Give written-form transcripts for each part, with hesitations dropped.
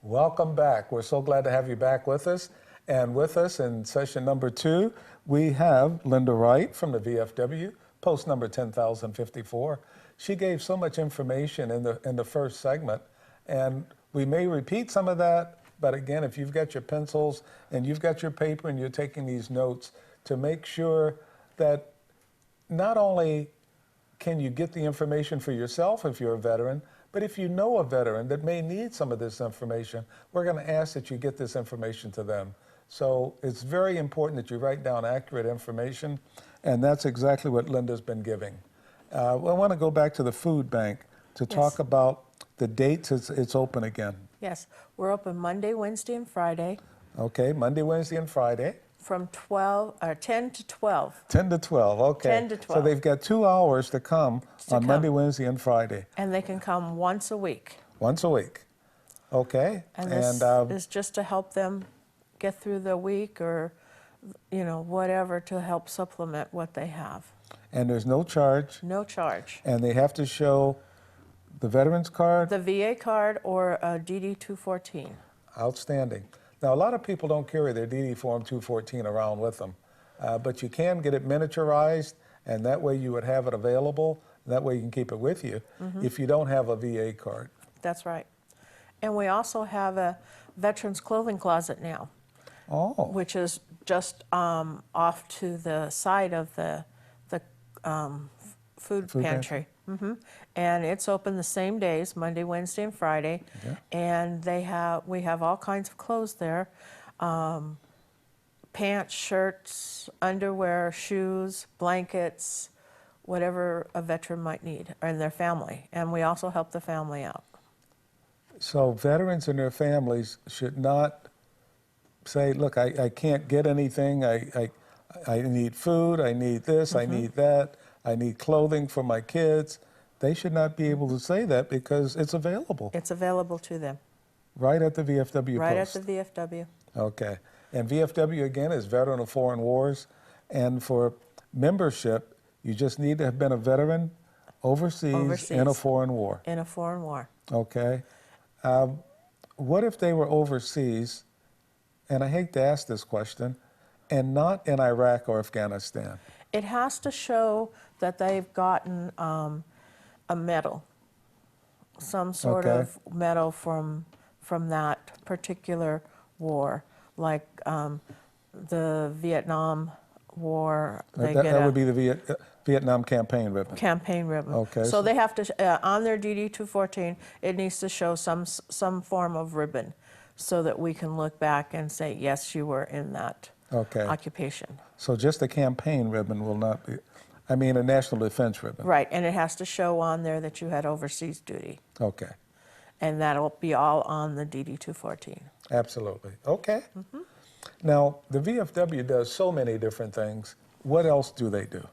Welcome back. We're so glad to have you back with us. And with us in session number 2, we have Linda Wright from the VFW, post number 10,054. She gave so much information in the first segment, and we may repeat some of that, but again, if you've got your pencils and you've got your paper and you're taking these notes, to make sure that not only can you get the information for yourself if you're a veteran, but if you know a veteran that may need some of this information, we're going to ask that you get this information to them. So it's very important that you write down accurate information, and that's exactly what Linda's been giving. I want to go back to the food bank to talk about the dates it's open again. Yes, we're open Monday, Wednesday, and Friday. Okay, Monday, Wednesday, and Friday. From 10 to 12. 10 to 12, okay. 10 to 12. So they've got 2 hours to come on Monday, Wednesday, and Friday. And they can come once a week. Once a week. Okay. And this is just to help them get through the week or, you know, whatever to help supplement what they have. And there's no charge. No charge. And they have to show the veterans card? The VA card or a DD-214. Outstanding. Now, a lot of people don't carry their DD Form 214 around with them, but you can get it miniaturized, and that way you would have it available. That way you can keep it with you if you don't have a VA card. That's right. And we also have a veterans clothing closet now, which is just off to the side of the food pantry. And it's open the same days, Monday, Wednesday, and Friday. Okay. And we have all kinds of clothes there, pants, shirts, underwear, shoes, blankets, whatever a veteran might need, and their family. And we also help the family out. So veterans and their families should not say, look, I can't get anything, I need food, I need this, I need that, I need clothing for my kids. They should not be able to say that because it's available. It's available to them. Right at the VFW Right post. at the VFW. Okay. And VFW, again, is Veteran of Foreign Wars. And for membership, you just need to have been a veteran overseas. In a foreign war. In a foreign war. Okay. What if they were overseas, and I hate to ask this question, and not in Iraq or Afghanistan? It has to show that they've gotten a medal, some sort of medal from that particular war, like the Vietnam War. That would be the Vietnam campaign ribbon. Campaign ribbon. Okay. So they have to, on their DD-214, it needs to show some form of ribbon so that we can look back and say, yes, you were in that occupation. So just a campaign ribbon will not be, I mean a national defense ribbon. Right, and it has to show on there that you had overseas duty. Okay. And that'll be all on the DD-214. Absolutely. Okay. Now, the VFW does so many different things. What else do they do?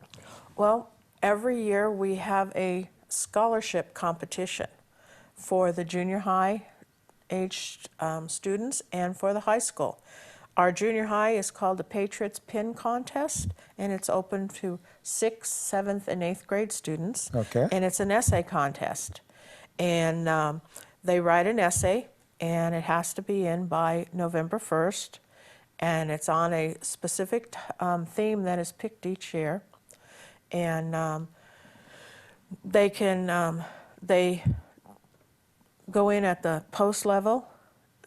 Well, every year we have a scholarship competition for the junior high aged students and for the high school. Our junior high is called the Patriots Pin Contest, and it's open to 6th, 7th, and 8th grade students. Okay. And it's an essay contest. And they write an essay, and it has to be in by November 1st. And it's on a specific theme that is picked each year. And they go in at the post level.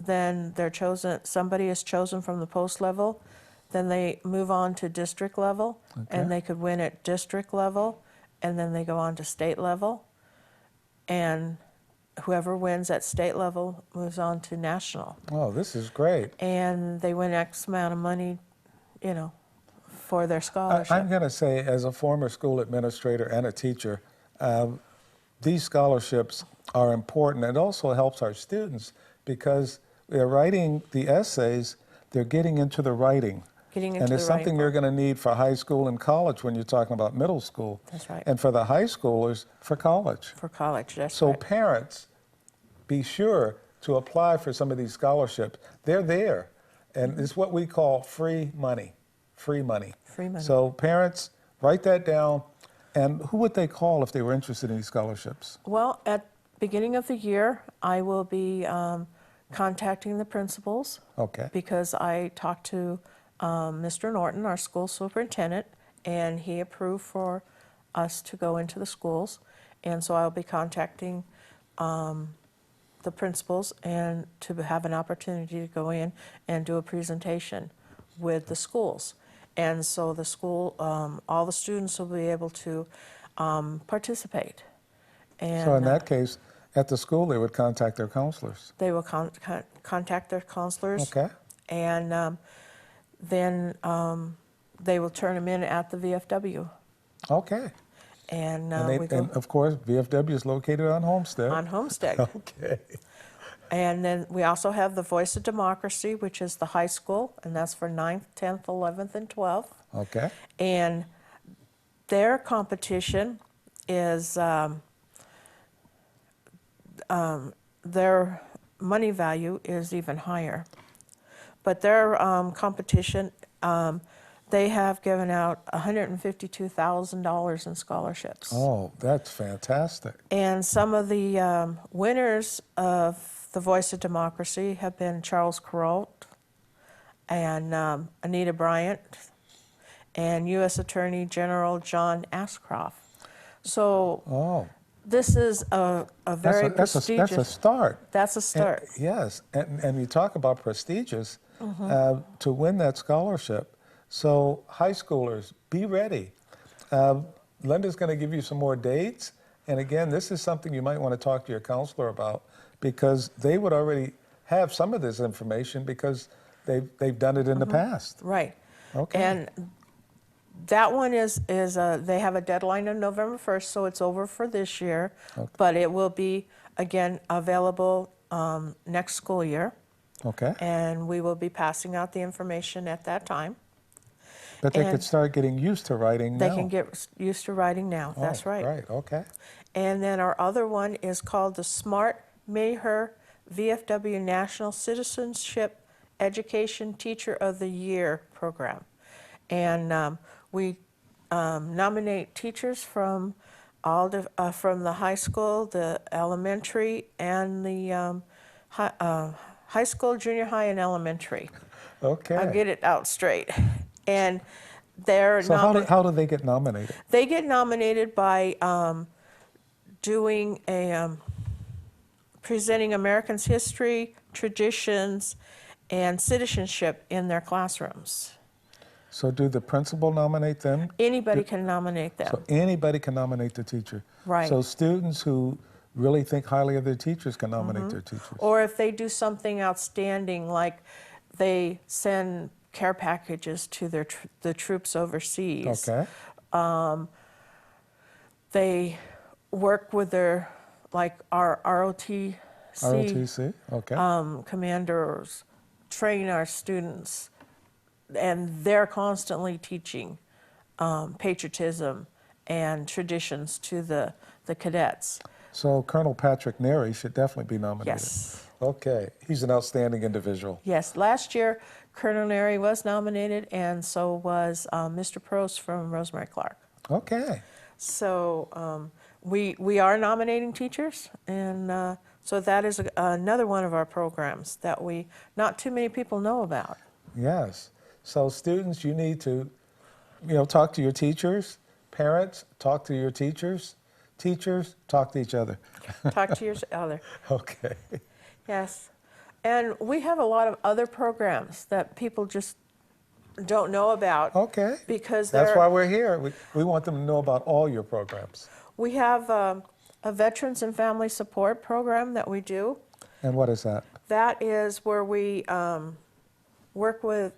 Then they're chosen, somebody is chosen from the post level, then they move on to district level, and they could win at district level, and then they go on to state level, and whoever wins at state level moves on to national. Oh, this is great. And they win X amount of money, you know, for their scholarship. I'm going to say, as a former school administrator and a teacher, these scholarships are important. It also helps our students because they're writing the essays, they're getting into the writing. And it's something you're going to need for high school and college when you're talking about middle school. That's right. And for the high schoolers, for college. For college, that's so right. Parents, be sure to apply for some of these scholarships. They're there. And it's what we call free money. Free money. Free money. So parents, write that down. And who would they call if they were interested in these scholarships? Well, at beginning of the year, I will be contacting the principals. Okay. Because I talked to Mr. Norton, our school superintendent, and he approved for us to go into the schools. And so I'll be contacting the principals and to have an opportunity to go in and do a presentation with the schools. And so the school, all the students will be able to participate. And So in that case, at the school, they would contact their counselors. they will contact their counselors. Okay. And then they will turn them in at the VFW. Okay. And, And, we go and of course, VFW is located on Homestead. on Homestead. Okay. And then we also have the Voice of Democracy, which is the high school, and that's for 9th, 10th, 11th, and 12th. Okay. And their competition is their money value is even higher. But their competition, they have given out $152,000 in scholarships. Oh, that's fantastic. And some of the winners of the Voice of Democracy have been Charles Kuralt and Anita Bryant and U.S. Attorney General John Ashcroft. So this is a very prestigious. That's a start. That's a start. Yes, and you talk about prestigious, to win that scholarship. So high schoolers, be ready. Linda's going to give you some more dates. And again, this is something you might want to talk to your counselor about, because they would already have some of this information because they've done it in the past. Right. Okay. And that one is they have a deadline of November 1st, so it's over for this year. Okay. But it will be, again, available next school year. Okay. And we will be passing out the information at that time. But they and could start getting used to writing now. They can get used to writing now. That's right. Right, okay. And then our other one is called the Smart Mayher VFW National Citizenship Education Teacher of the Year program. And we nominate teachers from all from the high school, the elementary, and the high school, junior high, and elementary. Okay. I'll get it out straight. And they're So how do they get nominated? They get nominated by doing presenting Americans' history, traditions, and citizenship in their classrooms. So do the principal nominate them? Anybody can nominate them. So anybody can nominate the teacher. Right. So students who really think highly of their teachers can nominate their teachers. Or if they do something outstanding, like they send care packages to the troops overseas. Okay. They work with their, like our ROTC. ROTC, okay. Commanders, train our students, and they're constantly teaching patriotism and traditions to the cadets. So Colonel Patrick Neri should definitely be nominated. Yes. Okay, he's an outstanding individual. Yes, last year Colonel Neri was nominated, and so was Mr. Prost from Rosemary Clark. Okay. So we are nominating teachers, and so that is another one of our programs that not too many people know about. Yes. So students, you need to, talk to your teachers. Parents, talk to your teachers. Teachers, talk to each other. Talk to your other. Okay. Yes. And we have a lot of other programs that people just don't know about. Okay. Because that's why we're here. We want them to know about all your programs. We have a Veterans and Family Support program that we do. And what is that? That is where we work with,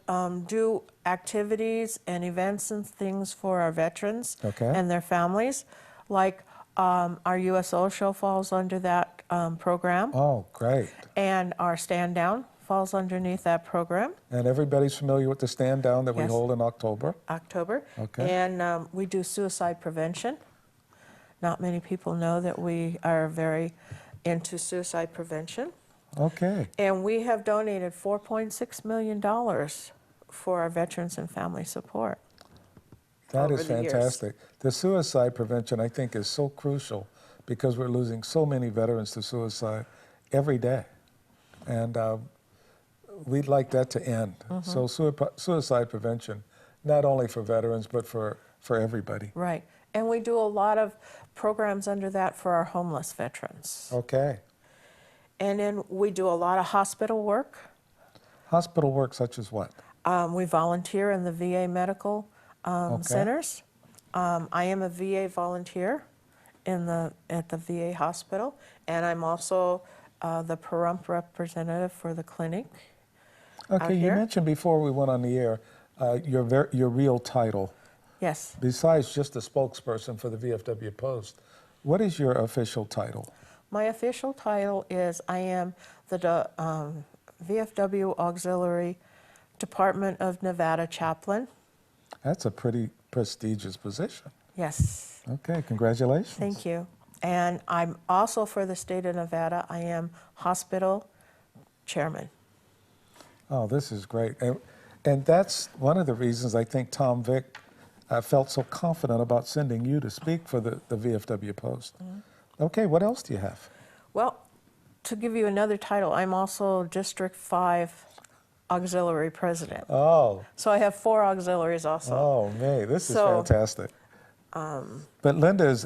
do activities and events and things for our veterans and their families. Like our USO show falls under that program. Oh, great. And our Stand Down falls underneath that program. And everybody's familiar with the Stand Down that we hold in October? October. Okay. And we do suicide prevention. Not many people know that we are very into suicide prevention. Okay. And we have donated $4.6 million for our Veterans and Family Support. That is fantastic. The suicide prevention, I think, is so crucial because we're losing so many veterans to suicide every day. And we'd like that to end. So suicide prevention, not only for veterans, but for everybody. Right. And we do a lot of programs under that for our homeless veterans. Okay. And then we do a lot of hospital work. Hospital work such as what? We volunteer in the VA medical centers. I am a VA volunteer at the VA hospital, and I'm also the Pahrump representative for the clinic. Okay, you mentioned before we went on the air your real title. Yes. Besides just a spokesperson for the VFW Post, what is your official title? My official title is I am the VFW Auxiliary Department of Nevada chaplain. That's a pretty prestigious position. Yes. Okay, congratulations. Thank you. And I'm also for the state of Nevada, I am hospital chairman. Oh, this is great. And that's one of the reasons I think Tom Vick felt so confident about sending you to speak for the VFW Post. Okay, what else do you have? Well, to give you another title, I'm also District 5 Auxiliary President. Oh. So I have 4 auxiliaries also. Oh, man, this is fantastic. But Linda,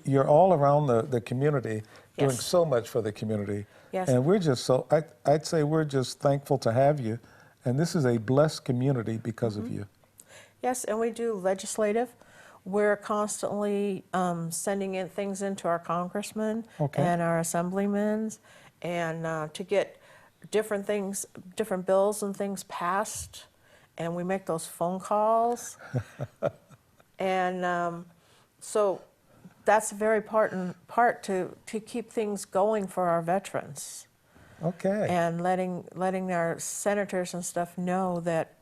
you're all around the community, doing Yes. so much for the community. Yes. And we're just I'd say we're just thankful to have you. And this is a blessed community because of you. Yes, and we do legislative. We're constantly sending in things into our congressmen and our assemblymen, and to get different things, different bills and things passed. And we make those phone calls. And so that's a very important part to keep things going for our veterans. Okay. And letting our senators and stuff know that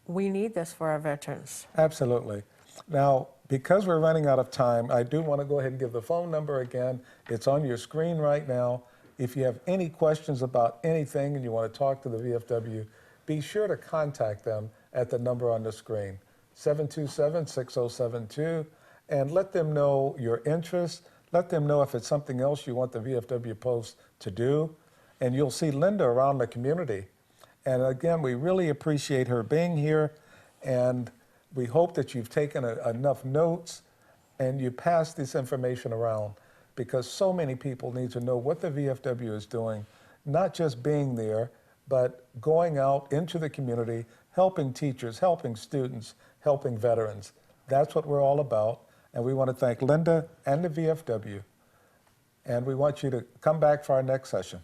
we need this for our veterans. Absolutely. Now, because we're running out of time, I do want to go ahead and give the phone number again. It's on your screen right now. If you have any questions about anything and you want to talk to the VFW, be sure to contact them at the number on the screen, 727-6072, and let them know your interest. Let them know if it's something else you want the VFW Post to do. And you'll see Linda around the community. And again, we really appreciate her being here, and we hope that you've taken enough notes and you pass this information around, because so many people need to know what the VFW is doing, not just being there, but going out into the community, helping teachers, helping students, helping veterans. That's what we're all about, and we want to thank Linda and the VFW, and we want you to come back for our next session.